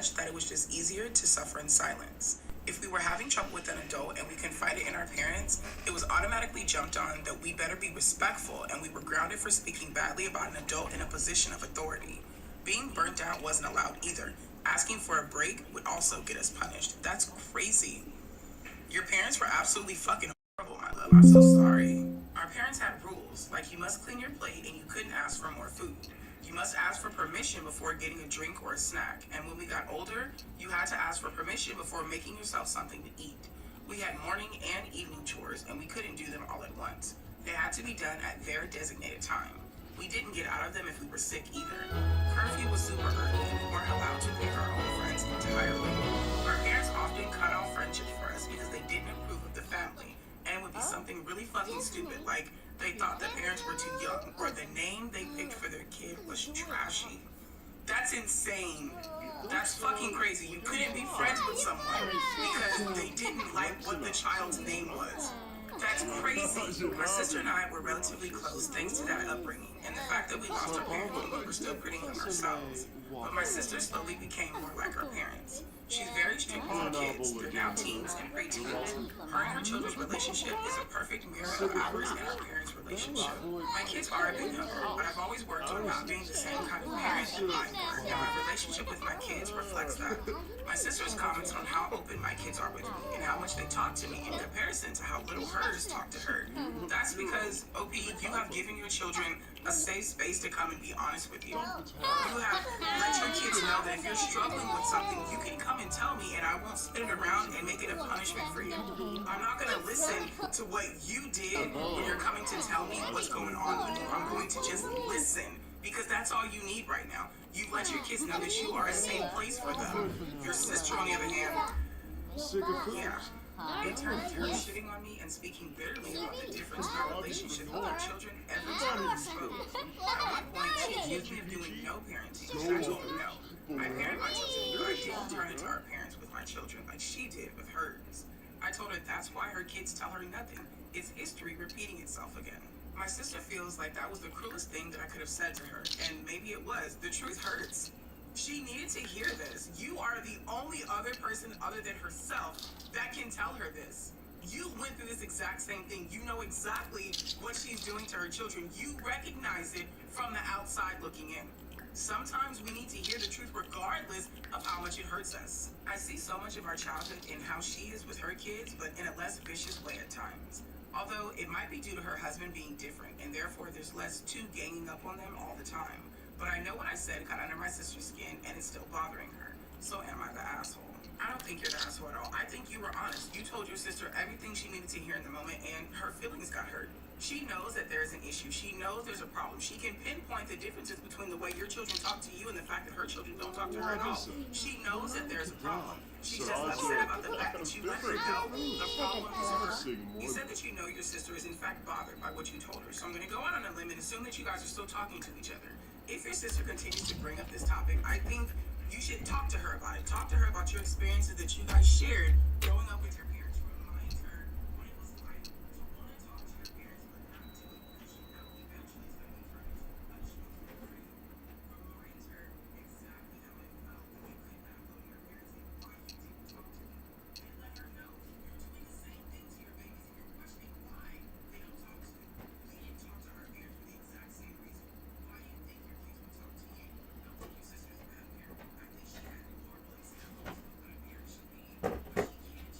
much that it was just easier to suffer in silence. If we were having trouble with an adult and we confided in our parents, it was automatically jumped on that we better be respectful and we were grounded for speaking badly about an adult in a position of authority. Being burnt out wasn't allowed either. Asking for a break would also get us punished. That's crazy. Your parents were absolutely fucking horrible, my love. I'm so sorry. Our parents had rules, like you must clean your plate and you couldn't ask for more food. You must ask for permission before getting a drink or a snack. And when we got older, you had to ask for permission before making yourself something to eat. We had morning and evening chores, and we couldn't do them all at once. They had to be done at their designated time. We didn't get out of them if we were sick either. Curfew was super early, and we weren't allowed to pick our own friends entirely. Our parents often cut off friendships for us because they didn't approve of the family. And it would be something really fucking stupid, like they thought the parents were too young, or the name they picked for their kid was trashy. That's insane. That's fucking crazy. You couldn't be friends with someone because they didn't like what the child's name was. That's crazy. My sister and I were relatively close thanks to that upbringing and the fact that we lost our parents when we were still pretty young ourselves. But my sister slowly became more like her parents. She's very strict with her kids. They're now teens and preteens. Her and her children's relationship is a perfect mirror of ours and our parents' relationship. My kids are a bit younger, but I've always worked on not being the same kind of parent that I were, and my relationship with my kids reflects that. My sister's comments on how open my kids are with me and how much they talk to me in comparison to how little hers talk to her. That's because, OP, you have given your children a safe space to come and be honest with you. You have let your kids know that if you're struggling with something, you can come and tell me and I won't spin it around and make it a punishment for you. I'm not going to listen to what you did when you're coming to tell me what's going on with you. I'm going to just listen because that's all you need right now. You let your kids know that you are a safe place for them. Your sister, on the other hand, yeah. In turn, her shitting on me and speaking bitterly about the difference in our relationship with our children every time we spoke. At one point, she accused me of doing no parenting, and I told her no. I parent my children, but I didn't turn into our parents with my children like she did with hers. I told her that's why her kids tell her nothing. It's history repeating itself again. My sister feels like that was the cruelest thing that I could have said to her, and maybe it was. The truth hurts. She needed to hear this. You are the only other person other than herself that can tell her this. You went through this exact same thing. You know exactly what she's doing to her children. You recognize it from the outside looking in. Sometimes we need to hear the truth regardless of how much it hurts us. I see so much of our childhood in how she is with her kids, but in a less vicious way at times. Although it might be due to her husband being different, and therefore there's less to ganging up on them all the time. But I know what I said got under my sister's skin, and it's still bothering her. So am I the asshole? I don't think you're the asshole at all. I think you were honest. You told your sister everything she needed to hear in the moment, and her feelings got hurt. She knows that there's an issue. She knows there's a problem. She can pinpoint the differences between the way your children talk to you and the fact that her children don't talk to her at all. She knows that there's a problem. She's just upset about the fact that you let her know the problem is her. You said that you know your sister is in fact bothered by what you told her, so I'm going to go out on a limb and assume that you guys are still talking to each other. If your sister continues to bring up this topic, I think you should talk to her about it. Talk to her about your experiences that you guys shared growing up with your parents. Remind her what it was like to want to talk to your parents but not do it because you know eventually it's going to be turned into a punishment for you. Remind her exactly how it felt when you could not go to your parents and why you didn't talk to them. And let her know you're doing the same thing to your babies and you're questioning why they don't talk to you. We didn't talk to our parents for the exact same reason. Why do you think your kids would talk to you? I don't think your sister's a bad parent. I think she had your place and I'm a good parent should be. But she can't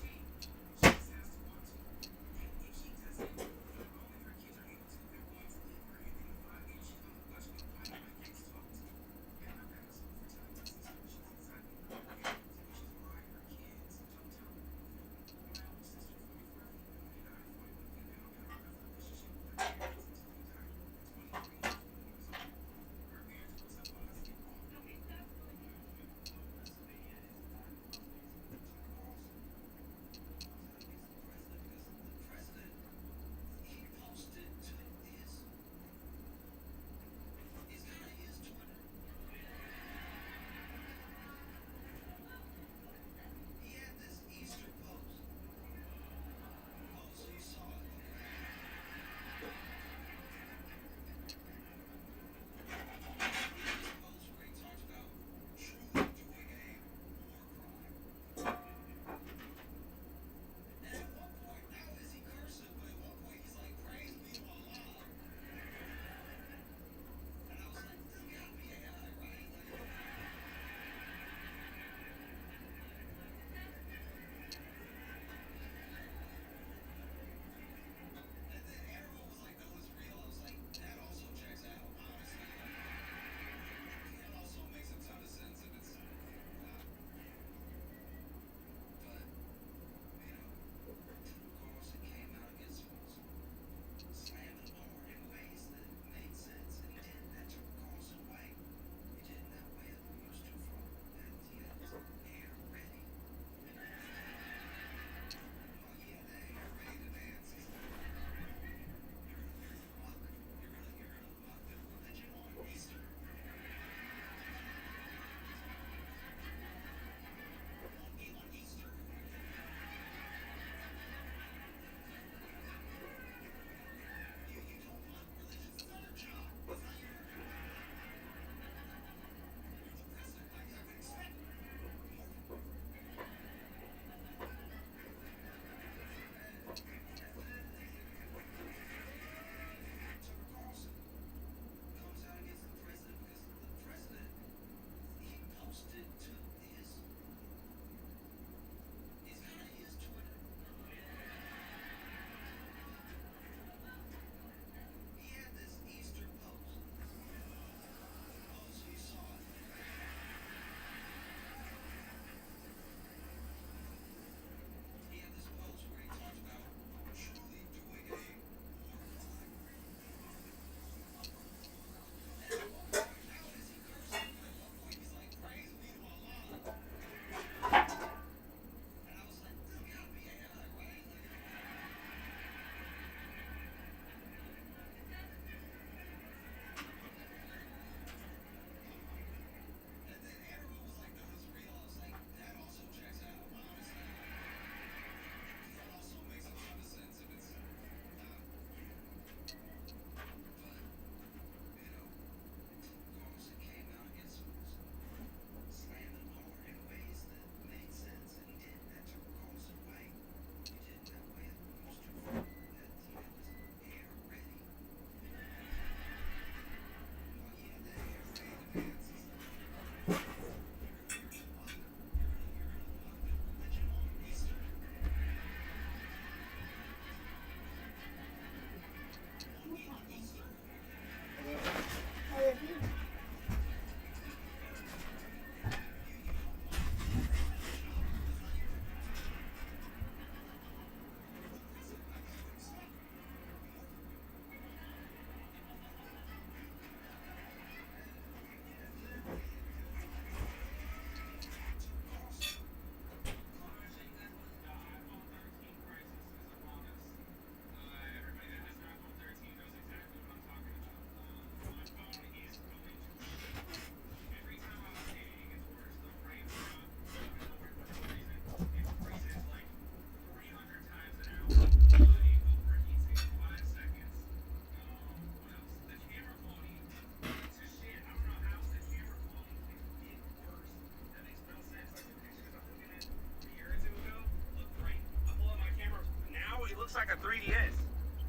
a 3DS.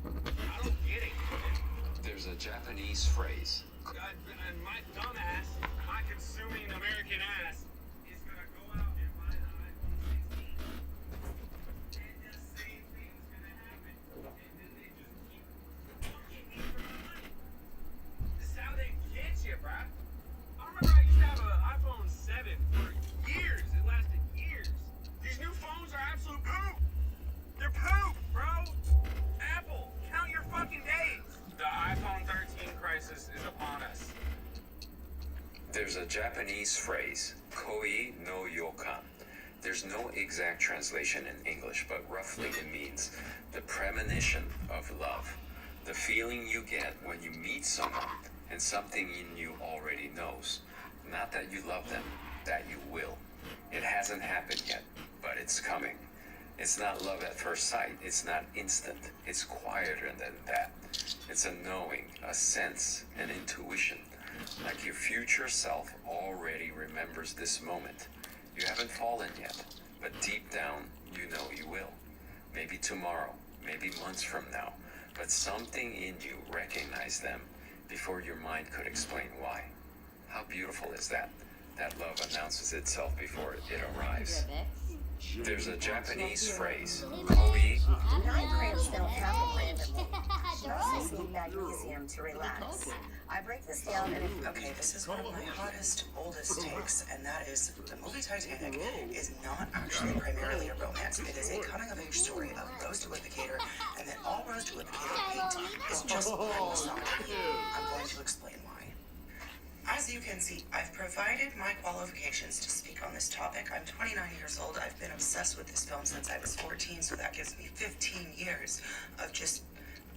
I don't get it. There's a Japanese phrase. And my dumb ass, my consuming American ass, is gonna go out and buy an iPhone 16. And the same thing's gonna happen. And then they just keep fucking me for my money. This is how they get you, bruh. I remember I used to have an iPhone 7 for years. It lasted years. These new phones are absolute poop. They're poop, bro. Apple, count your fucking days. The iPhone 13 crisis is upon us. There's a Japanese phrase, koi no yokan. There's no exact translation in English, but roughly it means the premonition of love. The feeling you get when you meet someone and something in you already knows. Not that you love them, that you will. It hasn't happened yet, but it's coming. It's not love at first sight. It's not instant. It's quieter than that. It's a knowing, a sense, an intuition. Like your future self already remembers this moment. You haven't fallen yet, but deep down, you know you will. Maybe tomorrow, maybe months from now, but something in you recognized them before your mind could explain why. How beautiful is that? That love announces itself before it arrives. There's a Japanese phrase, koi. 9 grams don't happen randomly. She also needs magnesium to relax. I break this down and Okay, this is one of my hottest, oldest takes, and that is the movie Titanic is not actually primarily a romance. It is a coming-of-age story of Rose Duplicator, and that all Rose Duplicator hate is just plain misogyny. I'm going to explain why. As you can see, I've provided my qualifications to speak on this topic. I'm 29 years old. I've been obsessed with this film since I was 14, so that gives me 15 years of just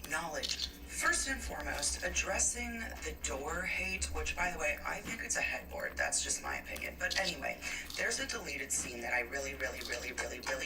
knowledge. First and foremost, addressing the door hate, which, by the way, I think it's a headboard. That's just my opinion. But anyway, there's a deleted scene that I really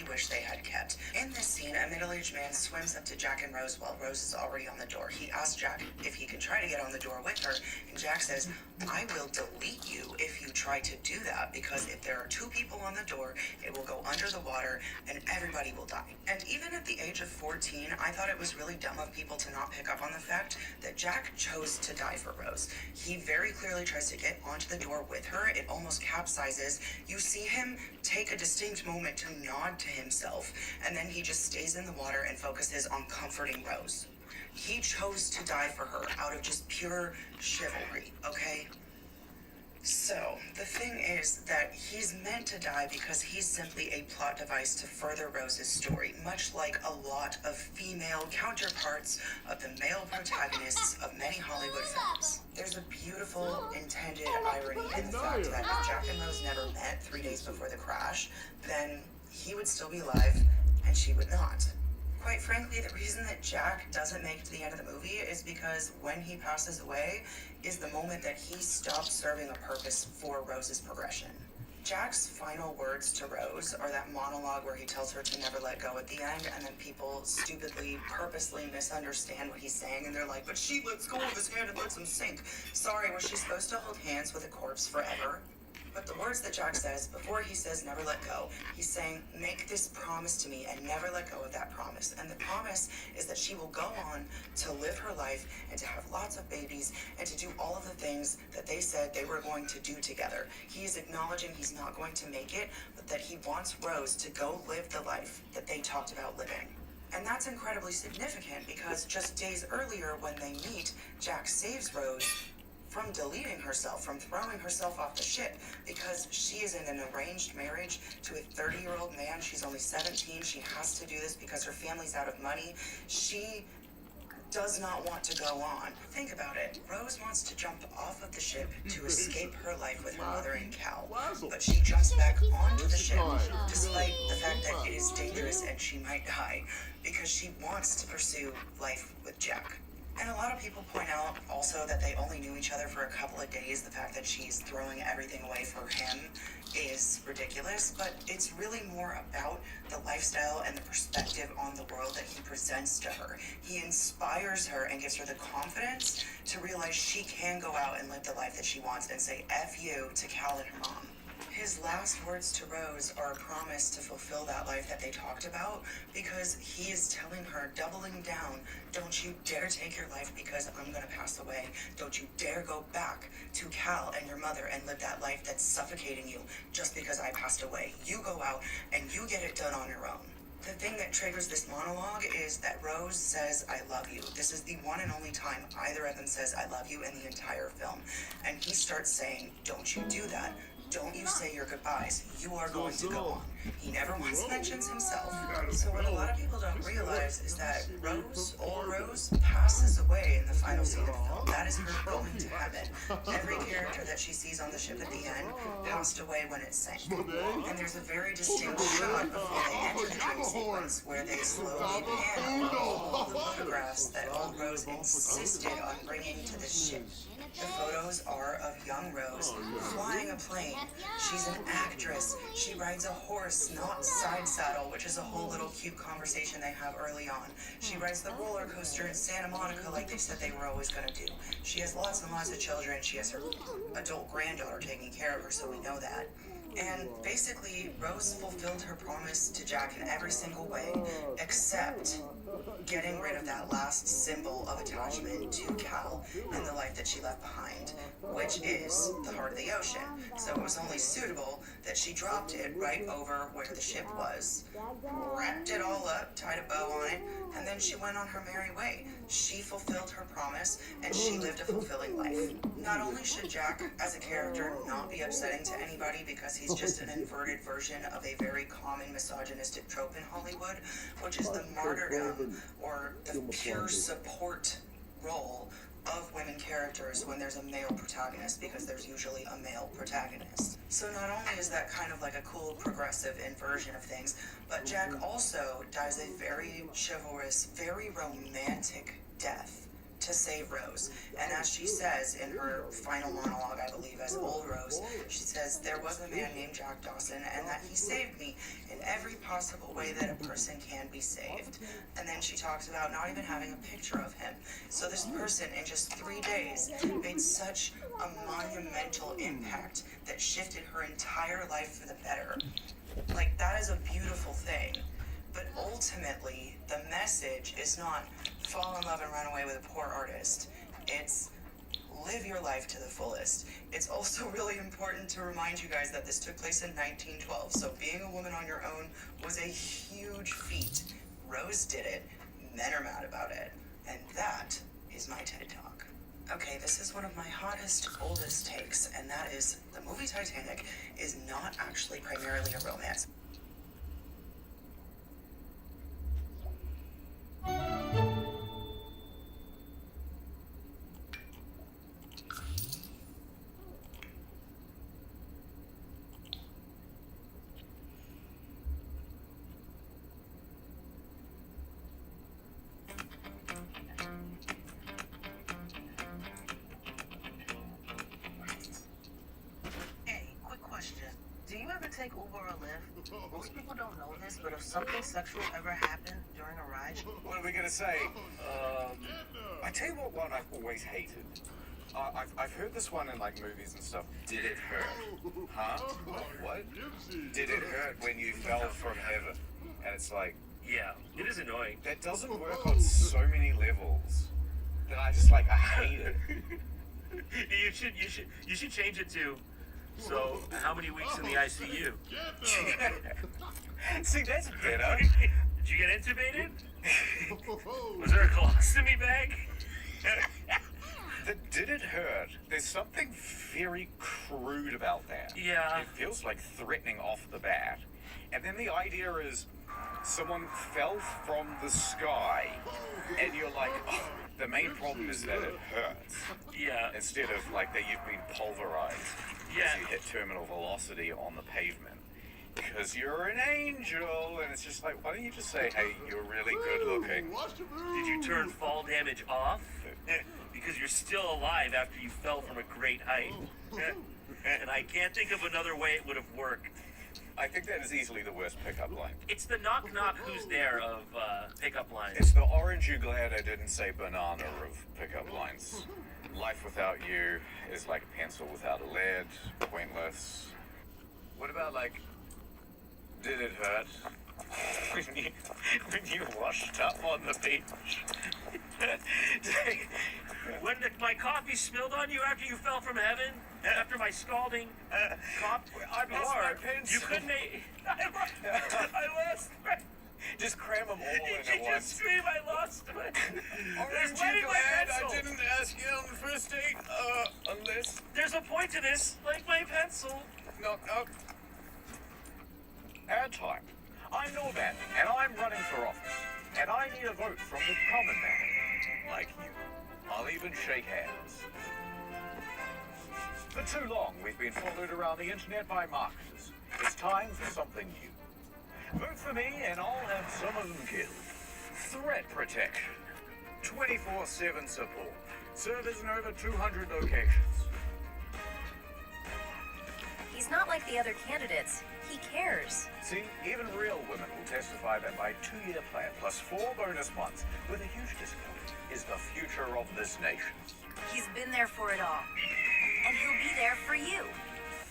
wish they had kept. In this scene, a middle-aged man swims up to Jack and Rose while Rose is already on the door. He asks Jack if he can try to get on the door with her, and Jack says, I will delete you if you try to do that, because if there are 2 people on the door, it will go under the water, and everybody will die. And even at the age of 14, I thought it was really dumb of people to not pick up on the fact that Jack chose to die for Rose. He very clearly tries to get onto the door with her. It almost capsizes. You see him take a distinct moment to nod to himself, and then he just stays in the water and focuses on comforting Rose. He chose to die for her out of just pure chivalry, okay? So, the thing is that he's meant to die because he's simply a plot device to further Rose's story, much like a lot of female counterparts of the male protagonists of many Hollywood films. There's a beautiful intended irony in the fact that if Jack and Rose never met 3 days before the crash, then he would still be alive and she would not. Quite frankly, the reason that Jack doesn't make it to the end of the movie is because when he passes away is the moment that he stops serving a purpose for Rose's progression. Jack's final words to Rose are that monologue where he tells her to never let go at the end, and then people stupidly, purposely misunderstand what he's saying, and they're like, but she lets go of his hand and lets him sink. Sorry, was she supposed to hold hands with a corpse forever? But the words that Jack says before he says never let go, he's saying, make this promise to me and never let go of that promise. And the promise is that she will go on to live her life and to have lots of babies and to do all of the things that they said they were going to do together. He is acknowledging he's not going to make it, but that he wants Rose to go live the life that they talked about living. And that's incredibly significant because just days earlier when they meet, Jack saves Rose from deleting herself, from throwing herself off the ship, because she is in an arranged marriage to a 30-year-old man. She's only 17. She has to do this because her family's out of money. She does not want to go on. Think about it. Rose wants to jump off of the ship to escape her life with her mother and Cal, but she jumps back onto the ship despite the fact that it is dangerous and she might die, because she wants to pursue life with Jack. And a lot of people point out also that they only knew each other for a couple of days. The fact that she's throwing everything away for him is ridiculous, but it's really more about the lifestyle and the perspective on the world that he presents to her. He inspires her and gives her the confidence to realize she can go out and live the life that she wants and say F you to Cal and her mom. His last words to Rose are a promise to fulfill that life that they talked about, because he is telling her, doubling down, don't you dare take your life because I'm gonna pass away. Don't you dare go back to Cal and your mother and live that life that's suffocating you just because I passed away. You go out and you get it done on your own. The thing that triggers this monologue is that Rose says, I love you. This is the one and only time either of them says, I love you in the entire film. And he starts saying, don't you do that. Don't you say your goodbyes. You are going to go on. He never once mentions himself. So what a lot of people don't realize is that Rose, old Rose, passes away in the final scene of the film. That is her going to heaven. Every character that she sees on the ship at the end passed away when it sank. And there's a very distinct shot before they enter the dream sequence where they slowly pan over all the photographs that old Rose insisted on bringing to the ship. The photos are of young Rose flying a plane. She's an actress. She rides a horse, not side saddle, which is a whole little cute conversation they have early on. She rides the roller coaster in Santa Monica like they said they were always going to do. She has lots and lots of children. She has her adult granddaughter taking care of her, so we know that. And basically, Rose fulfilled her promise to Jack in every single way, except getting rid of that last symbol of attachment to Cal and the life that she left behind, which is the heart of the ocean. So it was only suitable that she dropped it right over where the ship was, wrapped it all up, tied a bow on it, and then she went on her merry way. She fulfilled her promise, and she lived a fulfilling life. Not only should Jack, as a character, not be upsetting to anybody because he's just an inverted version of a very common misogynistic trope in Hollywood, which is the martyrdom or the pure support role of women characters when there's a male protagonist, because there's usually a male protagonist. So not only is that kind of like a cool progressive inversion of things, but Jack also dies a very chivalrous, very romantic death to save Rose. And as she says in her final monologue, I believe, as old Rose, she says, there was a man named Jack Dawson, and that he saved me in every possible way that a person can be saved. And then she talks about not even having a picture of him. So this person, in just 3 days, made such a monumental impact that shifted her entire life for the better. Like, that is a beautiful thing. But ultimately, the message is not fall in love and run away with a poor artist. It's live your life to the fullest. It's also really important to remind you guys that this took place in 1912. So being a woman on your own was a huge feat. Rose did it. Men are mad about it. And that is my TED Talk. Okay, this is one of my hottest, oldest takes, and that is the movie Titanic is not actually primarily a romance. Hey, quick question. Do you ever take Uber or Lyft? Most people don't know this, but if something sexual ever happened during a ride, What are we gonna say? I tell you what one I've always hated. I've heard this one in like movies and stuff. Did it hurt? Huh? What? Did it hurt when you fell from heaven? And it's like, Yeah, it is annoying. that doesn't work on so many levels that I just like, I hate it. You should change it to. So, how many weeks in the ICU? See, that's better. Did you get intubated? Was there a colostomy bag? Did it hurt? There's something very crude about that. Yeah. It feels like threatening off the bat. And then the idea is someone fell from the sky, and you're like, oh, the main problem is that it hurts. Yeah. Instead of like that you've been pulverized Yeah. as you hit terminal velocity on the pavement. Because you're an angel, and it's just like, why don't you just say, hey, you're really good looking? Did you turn fall damage off? Because you're still alive after you fell from a great height. And I can't think of another way it would have worked. I think that is easily the worst pickup line. It's the knock knock who's there of pickup lines. It's the orange you glad I didn't say banana of pickup lines. Life without you is like a pencil without a lead, pointless. What about, like, did it hurt? when you washed up on the beach? When my coffee spilled on you after you fell from heaven? After my scalding I lost my pencil. You couldn't make... I lost my... Just cram them all in Did at you once. just scream I lost my... Aren't you glad I didn't ask you on the first date? Unless... There's a point to this, like my pencil. Knock, knock. Ad time. I'm Norman, and I'm running for office. And I need a vote from the common man, like you. I'll even shake hands. For too long, we've been followed around the internet by Marxists. It's time for something new. Vote for me, and I'll have some of them killed. Threat protection. 24/7 support. Servers in over 200 locations. He's not like the other candidates. He cares. See, even real women will testify that my 2-year plan plus 4 bonus months with a huge discount is the future of this nation. He's been there for it all. And he'll be there for you.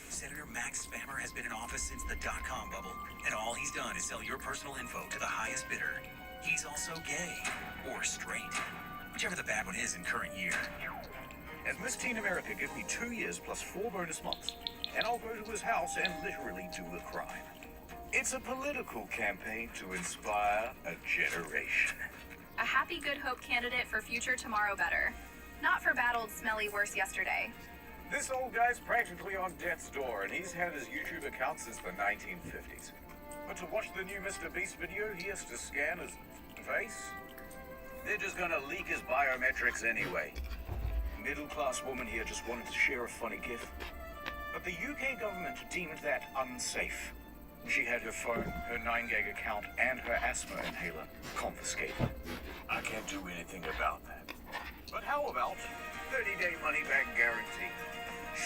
Senator Max Spammer has been in office since the dot-com bubble, and all he's done is sell your personal info to the highest bidder. He's also gay, or straight, whichever the bad one is in current year. As Miss Teen America, give me 2 years plus 4 bonus months, and I'll go to his house and literally do a crime. It's a political campaign to inspire a generation. A happy good hope candidate for future tomorrow better. Not for bad old smelly worse yesterday. This old guy's practically on death's door, and he's had his YouTube account since the 1950s. But to watch the new Mr. Beast video, he has to scan his face? They're just gonna leak his biometrics anyway. Middle-class woman here just wanted to share a funny gif. But the UK government deemed that unsafe. She had her phone, her 9-gig account, and her asthma inhaler confiscated. I can't do anything about that. But how about 30-day money-back guarantee?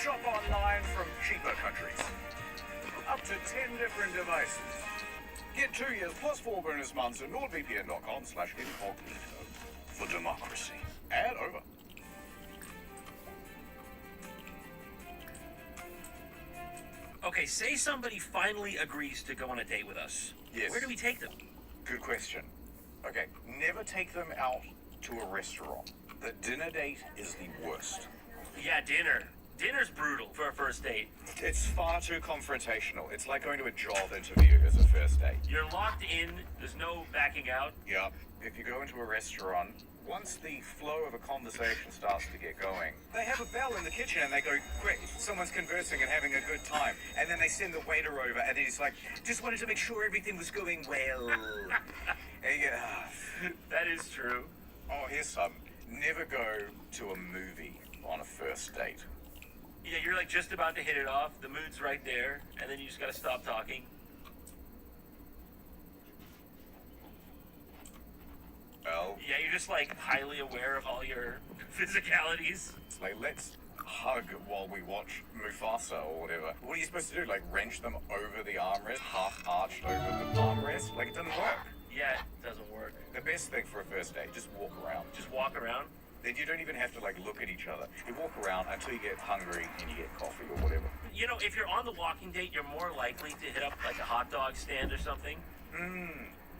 Shop online from cheaper countries. Up to 10 different devices. Get 2 years plus 4 bonus months at nordvpn.com/incognito for democracy. Ad over. Okay, say somebody finally agrees to go on a date with us. Yes. Where do we take them? Good question. Okay, never take them out to a restaurant. The dinner date is the worst. Yeah, dinner. Dinner's brutal for a first date. It's far too confrontational. It's like going to a job interview as a first date. You're locked in. There's no backing out. Yep. If you go into a restaurant, once the flow of a conversation starts to get going, they have a bell in the kitchen and they go, quick, someone's conversing and having a good time. And then they send the waiter over and he's like, just wanted to make sure everything was going well. And you go, That is true. oh, here's some. Never go to a movie on a first date. Yeah, you're like just about to hit it off. The mood's right there, and then you just gotta stop talking. Well, Yeah, you're just like highly aware of all your physicalities. it's like, let's hug while we watch Mufasa or whatever. What are you supposed to do? Like, wrench them over the armrest, half arched over the armrest? Like, it doesn't work. Yeah, it doesn't work. The best thing for a first date, just walk around. Just walk around. Then you don't even have to, like, look at each other. You walk around until you get hungry and you get coffee or whatever. You know, if you're on the walking date, you're more likely to hit up like a hot dog stand or something.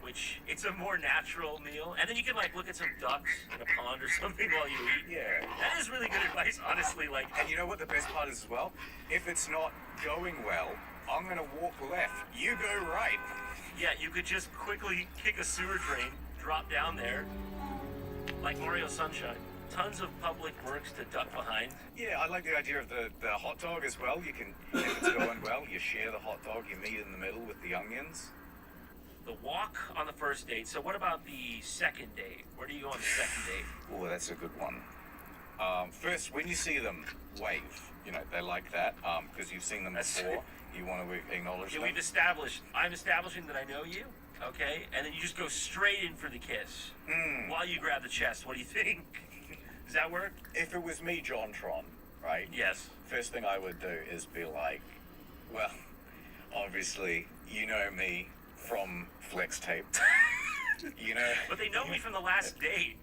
Which, it's a more natural meal. And then you can like look at some ducks in a pond or something while you eat. Yeah. That is really good advice, honestly. Like, And you know what the best part is as well? If it's not going well, I'm gonna walk left. You go right. yeah, you could just quickly kick a sewer drain, drop down there, like Mario Sunshine. Tons of public works to duck behind. Yeah, I like the idea of the hot dog as well. You can, if it's going well, you share the hot dog, you meet in the middle with the onions. The walk on the first date. So what about the second date? Where do you go on the second date? Oh, that's a good one. First, when you see them, wave. You know, they like that because you've seen them That's- before. You want to acknowledge Yeah, them. we've established. I'm establishing that I know you. Okay, and then you just go straight in for the kiss while you grab the chest. What do you think? Does that work? If it was me, JonTron, right? Yes. First thing I would do is be like, well, obviously, you know me from Flex Tape. You know. But they know me from the last date.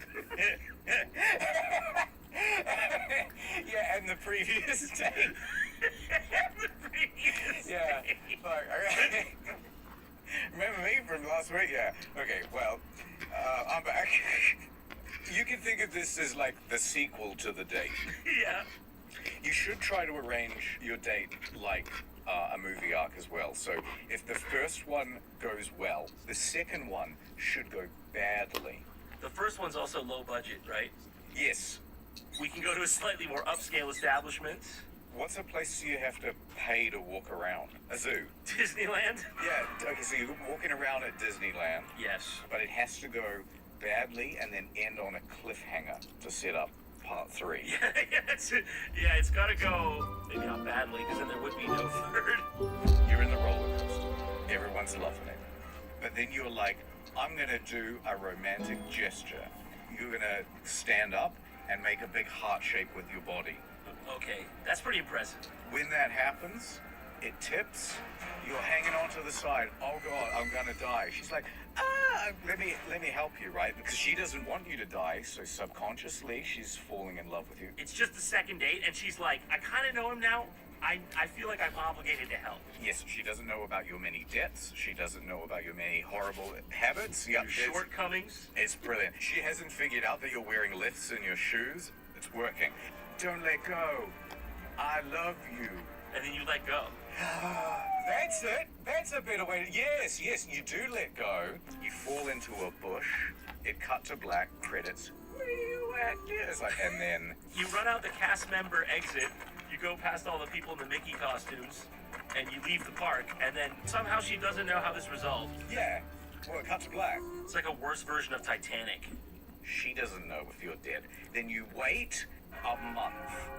Yeah, and the previous day. Yeah. Like, okay. Remember me from last week? Yeah. Okay, well, I'm back. You can think of this as like the sequel to the date. Yeah. You should try to arrange your date like a movie arc as well. So if the first one goes well, the second one should go badly. The first one's also low budget, right? Yes. We can go to a slightly more upscale establishment. What's a place you have to pay to walk around? A zoo. Disneyland? Yeah, okay, so you're walking around at Disneyland, Yes. but it has to go badly and then end on a cliffhanger to set up part 3. Yeah, it's gotta go, maybe not badly, because then there would be no third. You're in the roller coaster. Everyone's loving it. But then you're like, I'm gonna do a romantic gesture. You're gonna stand up and make a big heart shape with your body. Okay, that's pretty impressive. When that happens, it tips. You're hanging on to the side. Oh God, I'm gonna die. She's like, let me help you, right? Because she doesn't want you to die, so subconsciously she's falling in love with you. It's just the second date, and she's like, I kind of know him now. I feel like I'm obligated to help. Yes, she doesn't know about your many debts. She doesn't know about your many horrible habits. Yep, Your shortcomings. It's brilliant. She hasn't figured out that you're wearing lifts in your shoes. It's working. Don't let go. I love you. And then you let go. That's it. That's a better way. Yes, you do let go. You fall into a bush. It cut to black. Credits. Where you at? Yes. Like, and then You run out the cast member exit, you go past all the people in the Mickey costumes, and you leave the park, and then somehow she doesn't know how this resolved. yeah. Well, it cut to black. It's like a worse version of Titanic. She doesn't know if you're dead. Then you wait a month.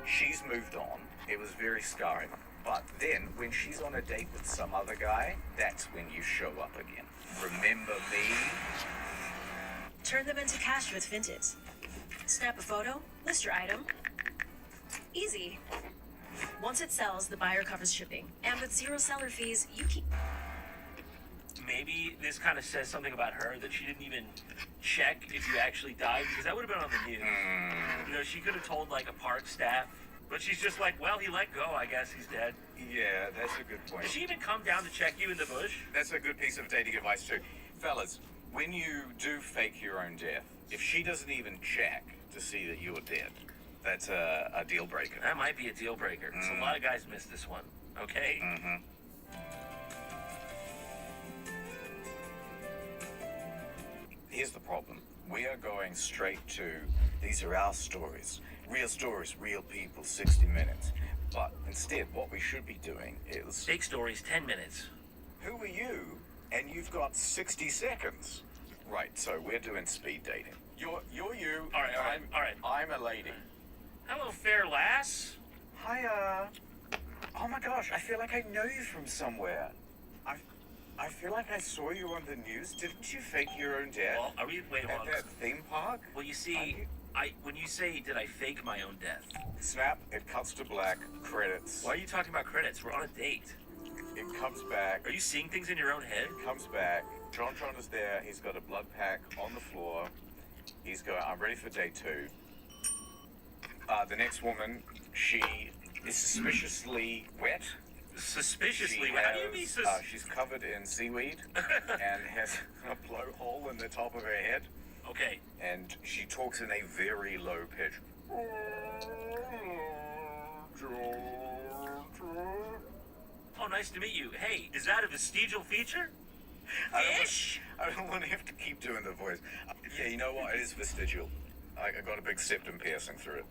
She's moved on. It was very scarring. But then, when she's on a date with some other guy, that's when you show up again. Remember me? Turn them into cash with Vinted. Snap a photo, list your item. Easy. Once it sells, the buyer covers shipping. And with 0 seller fees, you keep... Maybe this kind of says something about her, that she didn't even check if you actually died, because that would have been on the news. You know, she could have told, like, a park staff, but she's just like, well, he let go, I guess he's dead. Yeah, that's a good point. Did she even come down to check you in the bush? That's a good piece of dating advice too. Fellas, when you do fake your own death, if she doesn't even check to see that you're dead, that's a deal breaker. That might be a deal breaker. So a lot of guys miss this one, okay? Here's the problem. We are going straight to, these are our stories. Real, real people, 60 minutes. But instead, what we should be doing is, Fake stories, 10 minutes. who are you? And you've got 60 seconds. Right, so we're doing speed dating. You're you. All right. I'm a lady. Hello, fair lass. Hiya. Oh my gosh, I feel like I know you from somewhere. I feel like I saw you on the news. Didn't you fake your own death? Well, are we, wait, hold At on. that theme park? Well, you see, when you say, did I fake my own death? Snap, it cuts to black, credits. Why are you talking about credits? We're on a date. It comes back. Are you seeing things in your own head? It comes back. John is there. He's got a blood pack on the floor. He's going, I'm ready for day 2. The next woman, she is suspiciously wet. Suspiciously? She How do you mean has, she's covered in seaweed and has a blowhole in the top of her head. Okay. And she talks in a very low pitch. Oh, nice to meet you. Hey, is that a vestigial feature? Ish? I don't want to have to keep doing the voice. Yeah, you know what? It is vestigial. I got a big septum piercing through it.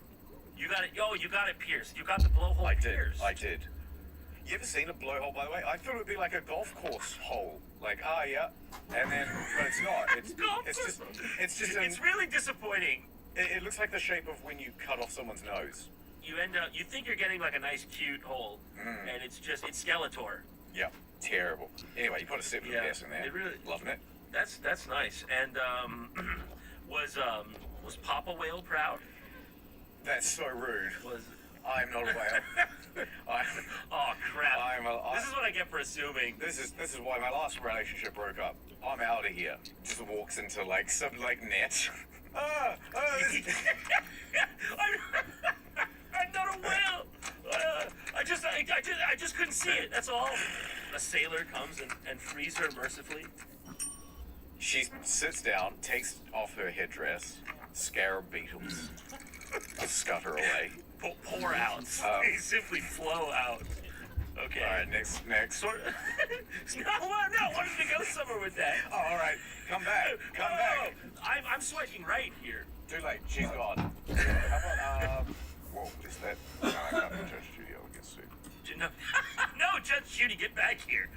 You got it. Oh, you got it pierced. You got the blowhole pierced. I did. You ever seen a blowhole, by the way? I thought it would be like a golf course hole. Like, yeah. And then, but it's not. It's just It's really disappointing. It looks like the shape of when you cut off someone's nose. You think you're getting like a nice cute hole, and it's Skeletor. Yeah, terrible. Anyway, you put a septum piercing there. It really, Loving it. That's nice. And was Papa Whale proud? That's so rude. Was I'm not a whale. oh crap! This is what I get for assuming. This is why my last relationship broke up. I'm out of here. Just walks into like some like net. I'm not a whale. I just couldn't see it. That's all. A sailor comes and frees her mercifully. She sits down, takes off her headdress, scarab beetles, scutter away. Pour out. They simply flow out. Okay. All right, next. Sort of. No, I wanted to go somewhere with that. Oh, all right, come back. I'm swiping right here. Too late. She's gone. How about whoa, is that? No, I can't be Judge Judy. I would get sued. No, no, Judge Judy, get back here.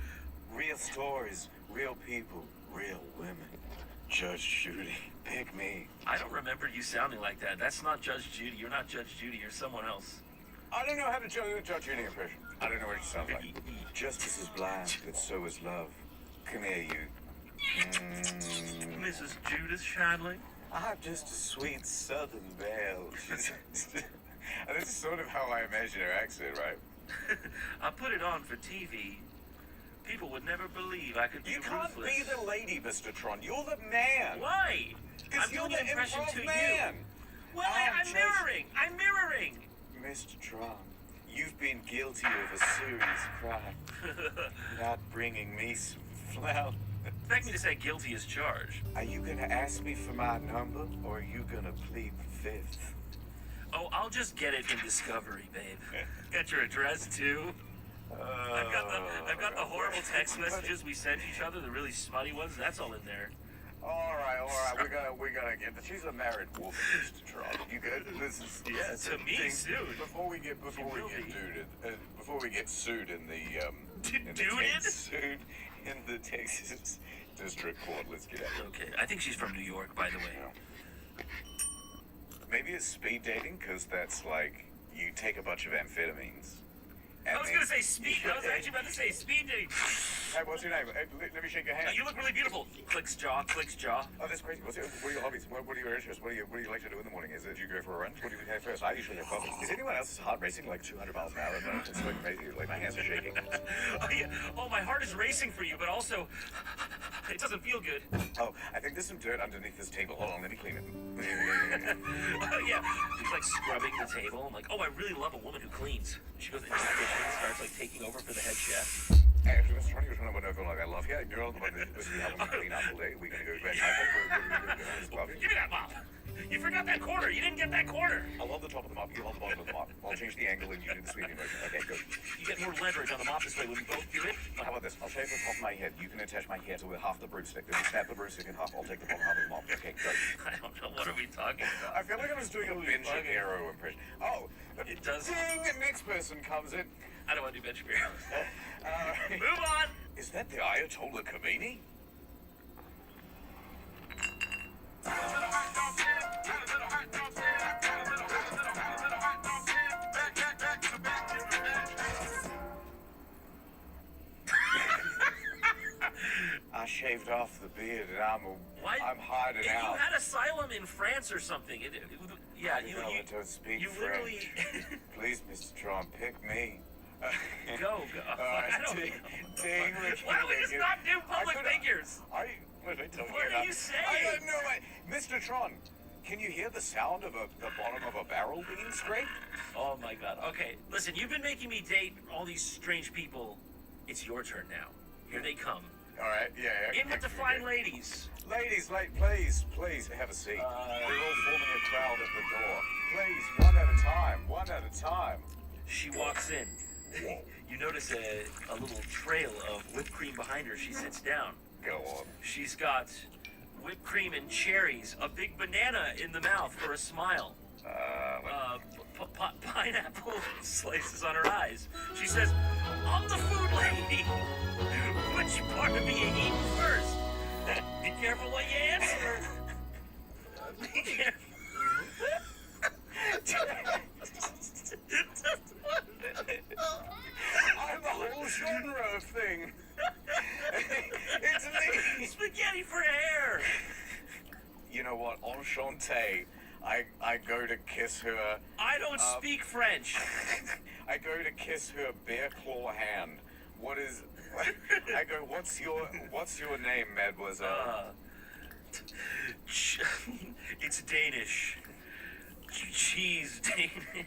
Real stories, real people, real women. Judge Judy, pick me. I don't remember you sounding like that. That's not Judge Judy. You're not Judge Judy. You're someone else. I don't know how to do a Judge Judy impression. I don't know what she sounds like. Justice is blind, but so is love. Come here, you. Mrs. Judith Shandling. I'm just a sweet southern belle. And this is sort of how I imagine her accent, right? I put it on for TV. People would never believe I could be You can't ruthless. be the lady, Mr. Tron. You're the man. Why? Because I'm you're doing the the impression improv to man. you. Well, I'm I'm just- mirroring. I'm mirroring. Mr. Tron, you've been guilty of a serious crime. Not bringing me some flowers. Expect me to say guilty as charged. Are you gonna ask me for my number, or are you gonna plead the fifth? Oh, I'll just get it in Discovery, babe. Got your address too. I've got the horrible text messages we sent each other, the really smutty ones. That's all in there. All right. We're gonna get. She's a married woman, Mr. Tron. You good? This is To me, soon. Before we get sued in the Duded? sued in the Texas District Court. Let's get out. Okay, I think she's from New York, by the way. Maybe it's speed dating, because that's like you take a bunch of amphetamines. I was gonna say speed. I was actually about to say speed dating. Hey, what's your name? Hey, let me shake your hand. You look really beautiful. Clicks jaw. Clicks jaw. Oh, that's crazy. What are your hobbies? What are your interests? What do you like to do in the morning? Is it you go for a run? What do you have first? I usually have coffee. Is anyone else's heart racing like 200 miles an hour? No, it's like crazy. Like my hands are shaking. Oh, yeah. Oh, my heart is racing for you, but also it doesn't feel good. Oh, I think there's some dirt underneath this table. Hold on, let me clean it. Oh, yeah. She's like scrubbing the table. I'm like, oh, I really love a woman who cleans. She goes into the kitchen and starts like taking over for the head chef. Hey, actually, Mr. Tony was trying to win over like I love you. You're all the one that was helping me clean up all day. We're gonna go back. Give me that mop. You forgot that quarter. You didn't get that quarter. I love the top of the mop. You hold the bottom of the mop. I'll change the angle and you do the sweeping motion. Okay, good. You get more leverage on the mop this way when we both do it. How about this? I'll shave the top of my head. You can attach my hair to half the broomstick. Then you snap the broomstick in half. I'll take the bottom half of the mop. Okay, good. I don't know. What are we talking about? I feel like I was doing a bench and arrow impression. Oh, It does. Ding! Next person comes in. I don't want to do bench beer. Uh, Move on. Is that the Ayatollah Khomeini? I shaved off the beard and I'm hiding You out. had asylum in France or something. Yeah, I don't speak you French. literally Please, Mr. Trump, pick me. go. I don't know. Ding, Why don't we just not do public figures? What are you saying? I don't know. Mr. Tron, can you hear the sound of the bottom of a barrel being scraped? Oh my god. Okay, listen, you've been making me date all these strange people. It's your turn now. Here they come. All right, yeah. In with the fine ladies. Ladies, please, have a seat. We're all forming a crowd at the door. Please, one at a time. She walks in. You notice a little trail of whipped cream behind her. She sits down. Go on. She's got whipped cream and cherries, a big banana in the mouth for a smile. Pineapple slices on her eyes. She says, I'm the food lady. Which part of me you eating first? Be careful what you answer. Be careful. I'm the whole genre of thing. It's me. Spaghetti for hair. You know what? Enchanté. I go to kiss her. I don't speak French. I go to kiss her bear claw hand. What is? I go. What's your name, mademoiselle? It's Danish. Cheese Danish.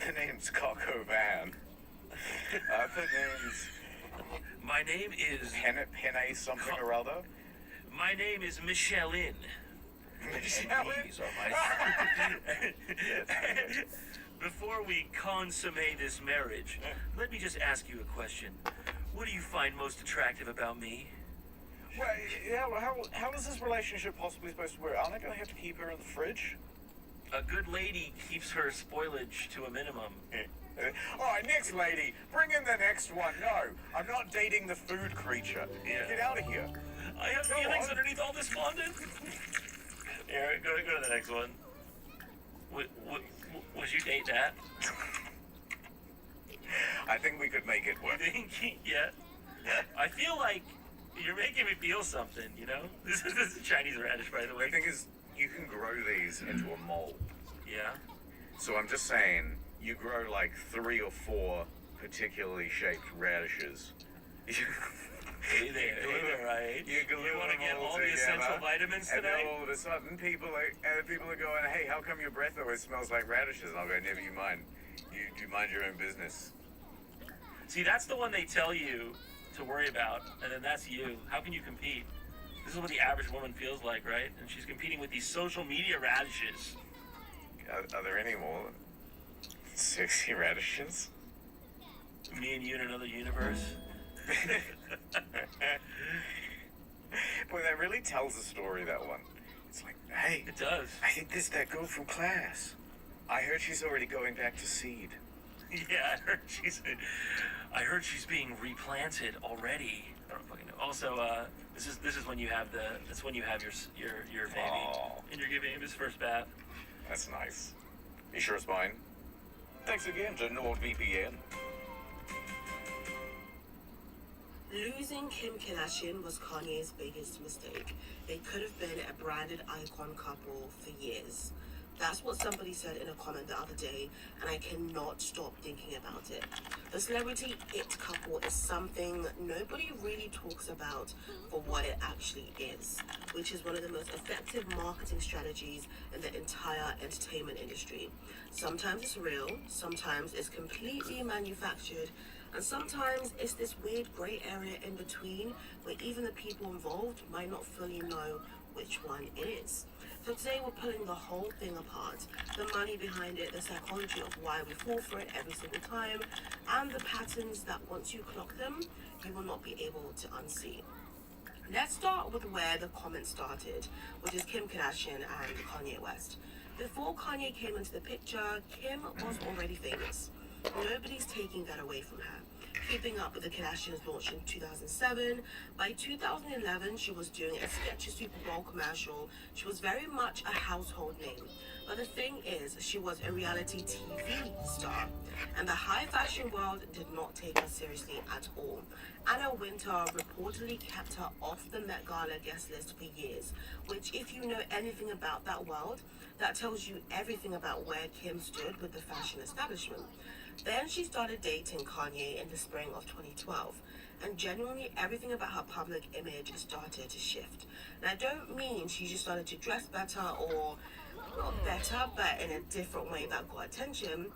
The name's Coco Van. The name's My name is... Penne something or other. My name is Michelin. Michelin? These are my... Before we consummate this marriage, let me just ask you a question. What do you find most attractive about me? Well, yeah, well, how is this relationship possibly supposed to work? Aren't I going to have to keep her in the fridge? A good lady keeps her spoilage to a minimum. All right, next lady. Bring in the next one. No, I'm not dating the food creature. Yeah. Get out of here. I have Go feelings on. underneath all this fondant. Here, go to the next one. Would you date that? I think we could make it work. Yeah. I feel like you're making me feel something, you know? This is Chinese radish, by the way. The thing is, you can grow these into a mold. Yeah? So I'm just saying, you grow like 3 or 4 particularly shaped radishes. Hey there, right? You want to get all the essential vitamins and tonight? then all of a sudden, people are going, "Hey, how come your breath always smells like radishes?" And I'll go, "Never you mind. You mind your own business." See, that's the one they tell you to worry about, and then that's you. How can you compete? This is what the average woman feels like, right? And she's competing with these social media radishes. Are there any more sexy radishes? Me and you in another universe. Boy, that really tells a story, that one. It's like, hey, It does. I think this is that girl from class. I heard she's already going back to seed. Yeah, I heard she's being replanted already. I don't fucking know. Also, this is when you have that's when you have your baby, Aw. and you're giving him his first bath. That's nice. You sure it's mine? Thanks again to NordVPN. Losing Kim Kardashian was Kanye's biggest mistake. They could have been a branded icon couple for years. That's what somebody said in a comment the other day, and I cannot stop thinking about it. The celebrity it couple is something nobody really talks about for what it actually is, which is one of the most effective marketing strategies in the entire entertainment industry. Sometimes it's real, sometimes it's completely manufactured, and sometimes it's this weird grey area in between where even the people involved might not fully know which one it is. So today we're pulling the whole thing apart. The money behind it, the psychology of why we fall for it every single time, and the patterns that once you clock them, you will not be able to unsee. Let's start with where the comment started, which is Kim Kardashian and Kanye West. Before Kanye came into the picture, Kim was already famous. Nobody's taking that away from her. Keeping Up with the Kardashians launched in 2007. By 2011, she was doing a sketchy Super Bowl commercial. She was very much a household name. But the thing is, she was a reality TV star. And the high fashion world did not take her seriously at all. Anna Wintour reportedly kept her off the Met Gala guest list for years, which, if you know anything about that world, that tells you everything about where Kim stood with the fashion establishment. Then she started dating Kanye in the spring of 2012, and genuinely everything about her public image started to shift. And I don't mean she just started to dress better, or not better, but in a different way that got attention.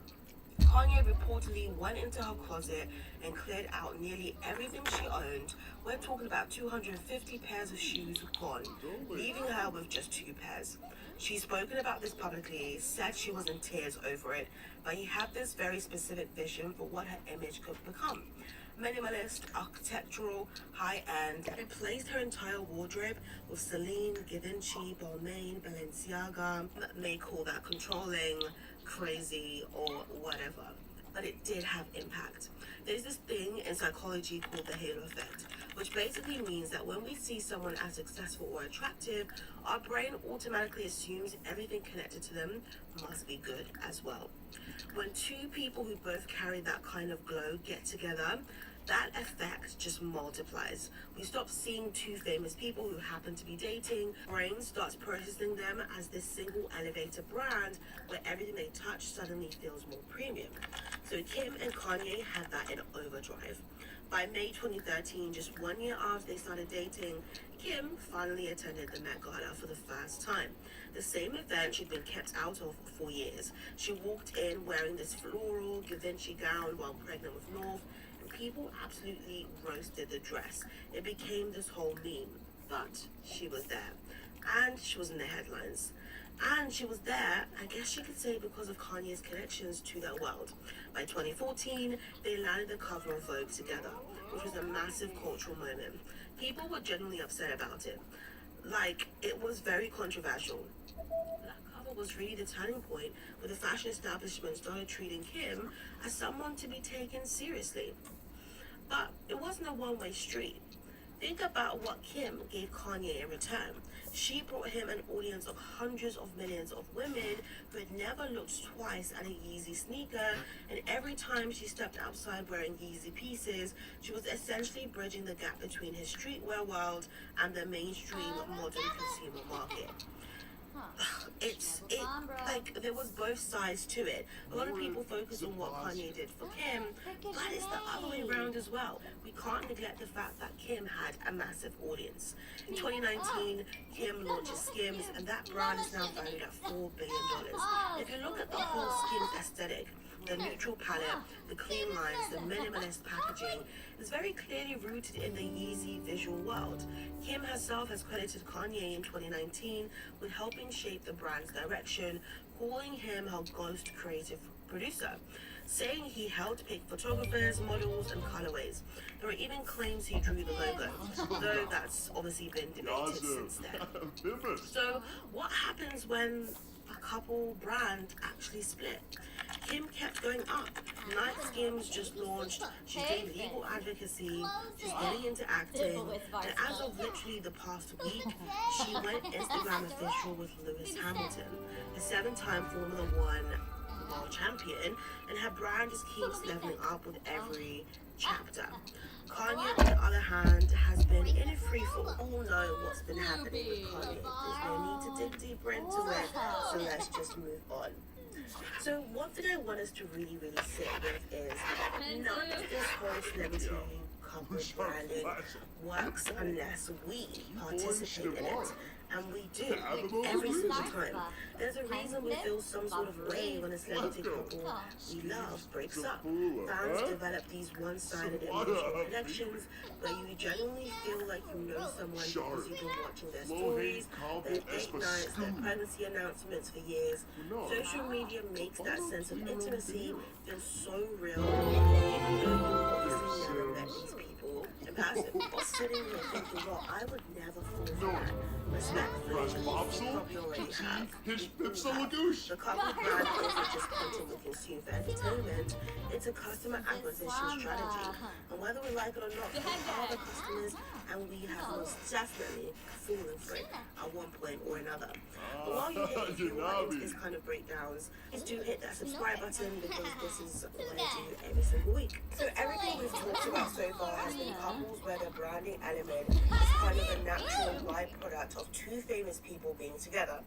Kanye reportedly went into her closet and cleared out nearly everything she owned. We're talking about 250 pairs of shoes gone, leaving her with just 2 pairs. She's spoken about this publicly, said she was in tears over it, but he had this very specific vision for what her image could become. Minimalist, architectural, high-end, and replaced her entire wardrobe with Celine, Givenchy, Balmain, Balenciaga. May call that controlling, crazy, or whatever, but it did have impact. There's this thing in psychology called the halo effect, which basically means that when we see someone as successful or attractive, our brain automatically assumes everything connected to them must be good as well. When 2 people who both carry that kind of glow get together, that effect just multiplies. We stop seeing 2 famous people who happen to be dating. Brain starts processing them as this single elevator brand where everything they touch suddenly feels more premium. So Kim and Kanye had that in overdrive. By May 2013, just 1 year after they started dating, Kim finally attended the Met Gala for the first time. The same event she'd been kept out of for years. She walked in wearing this floral Givenchy gown while pregnant with North, and people absolutely roasted the dress. It became this whole meme. But she was there, and she was in the headlines. And she was there, I guess you could say, because of Kanye's connections to that world. By 2014, they landed the cover of Vogue together, which was a massive cultural moment. People were genuinely upset about it. Like, it was very controversial. That cover was really the turning point where the fashion establishment started treating Kim as someone to be taken seriously. But it wasn't a one-way street. Think about what Kim gave Kanye in return. She brought him an audience of hundreds of millions of women who had never looked twice at a Yeezy sneaker, and every time she stepped outside wearing Yeezy pieces, she was essentially bridging the gap between his streetwear world and the mainstream modern consumer market. Like there was both sides to it. A lot of people focus on what Kanye did for Kim, but it's the other way around as well. We can't neglect the fact that Kim had a massive audience. In 2019, Kim launches Skims, and that brand is now valued at $4 billion. If you look at the whole Skims aesthetic, the neutral palette, the clean lines, the minimalist packaging is very clearly rooted in the Yeezy visual world. Kim herself has credited Kanye in 2019 with helping shape the brand's direction, calling him her ghost creative producer, saying he helped pick photographers, models, and colorways. There are even claims he drew the logo, though that's obviously been debated since then. So what happens when a couple brand actually split? Kim kept going up. Night Skims just launched. She's doing legal advocacy. She's getting into acting. And as of literally the past week, she went Instagram official with Lewis Hamilton, a 7-time Formula One world champion, and her brand just keeps leveling up with every chapter. Kanye, on the other hand, has been in a free for all know what's been happening with Kanye. There's no need to dig deeper into it, so let's just move on. So what did I want us to really sit with is none of this whole celebrity couple branding works unless we participate in it. And we do, every single time. There's a reason we feel some sort of way when a celebrity couple we love breaks up. Fans develop these one-sided emotional connections where you genuinely feel like you know someone because you've been watching their stories, their date nights, their pregnancy announcements for years. Social media makes that sense of intimacy feel so real, even though you obviously never met these people in person. Or sitting here thinking, well, I would never fall for that. Respectfully, you probably already have. The couple brand isn't just content we consume for entertainment, it's a customer acquisition strategy. And whether we like it or not, we are the customers, and we have most definitely fallen for it at one point or another. But while you're here, if you want into this kind of breakdowns, just do hit that subscribe button because this is what I do every single week. So everything we've talked about so far has been couples where the branding element is kind of a natural byproduct of two famous people being together.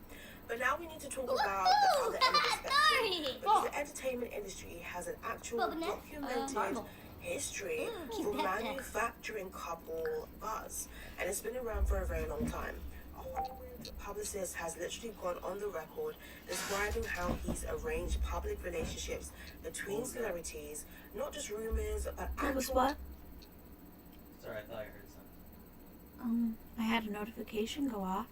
But now we need to talk about the other end of the spectrum, because the entertainment industry has an actual documented history for manufacturing couple buzz, and it's been around for a very long time. A Hollywood publicist has literally gone on the record describing how he's arranged public relationships between celebrities, not just rumors, but actual... what? Sorry, I thought I heard something. I had a notification go off.